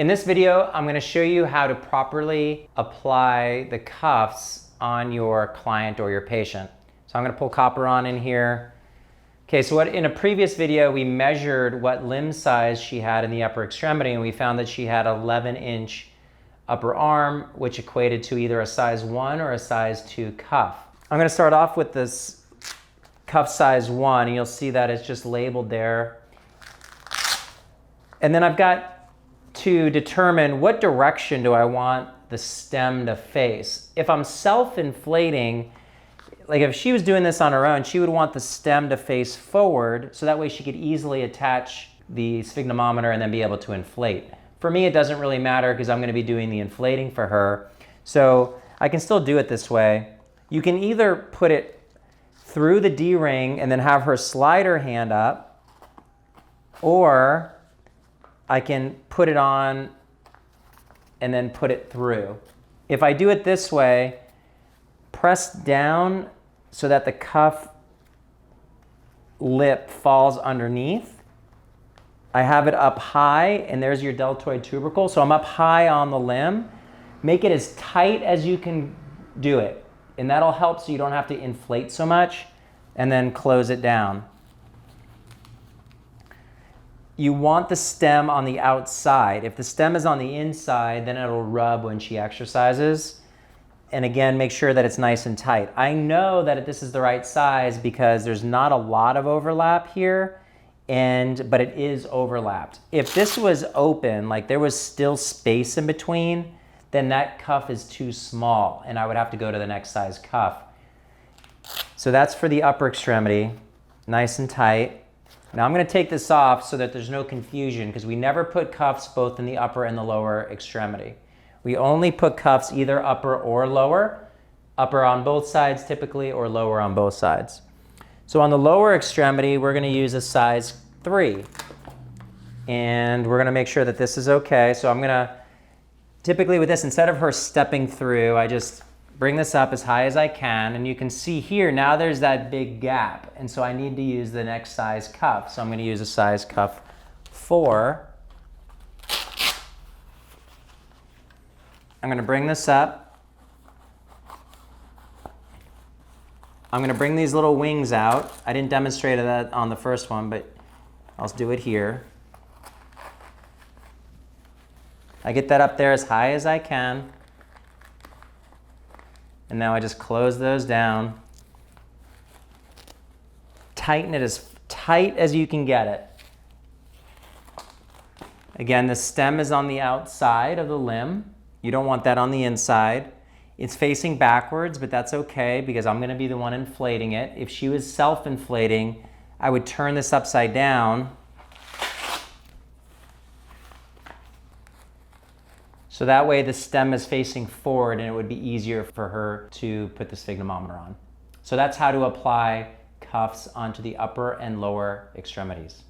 In this video, I'm going to show you how to properly apply the cuffs on your client or your patient. So I'm going to pull copper on in here. Okay, so in a previous video, we measured what limb size she had in the upper extremity, and we found that she had 11-inch upper arm, which equated to either a size 1 or a size 2 cuff. I'm going to start off with this cuff size 1, and you'll see that it's just labeled there. And then I've got to determine what direction do I want the stem to face. If I'm self-inflating, like if she was doing this on her own, she would want the stem to face forward so that way she could easily attach the sphygmometer and then be able to inflate. For me, it doesn't really matter because I'm going to be doing the inflating for her. So I can still do it this way. You can either put it through the D-ring and then have her slide her hand up, or I can put it on and then put it through. If I do it this way, press down so that the cuff lip falls underneath. I have it up high, and there's your deltoid tubercle. So I'm up high on the limb. Make it as tight as you can do it, and that'll help so you don't have to inflate so much, and then close it down. You want the stem on the outside. If the stem is on the inside, then it'll rub when she exercises. And again, make sure that it's nice and tight. I know that this is the right size because there's not a lot of overlap here, but it is overlapped. If this was open, like there was still space in between, then that cuff is too small and I would have to go to the next size cuff. So that's for the upper extremity, nice and tight. Now I'm going to take this off so that there's no confusion because we never put cuffs both in the upper and the lower extremity. We only put cuffs either upper or lower, upper on both sides typically, or lower on both sides. So on the lower extremity, we're going to use a size 3. And we're going to make sure that this is okay. So I'm going to, typically with this, instead of her stepping through, I just bring this up as high as I can. And you can see here, now there's that big gap. And so I need to use the next size cuff. So I'm going to use a size cuff 4. I'm going to bring this up. I'm going to bring these little wings out. I didn't demonstrate that on the first one, but I'll do it here. I get that up there as high as I can. And now I just close those down. Tighten it as tight as you can get it. Again, the stem is on the outside of the limb. You don't want that on the inside. It's facing backwards, but that's okay because I'm going to be the one inflating it. If she was self-inflating, I would turn this upside down so that way the stem is facing forward and it would be easier for her to put the sphygmometer on. So that's how to apply cuffs onto the upper and lower extremities.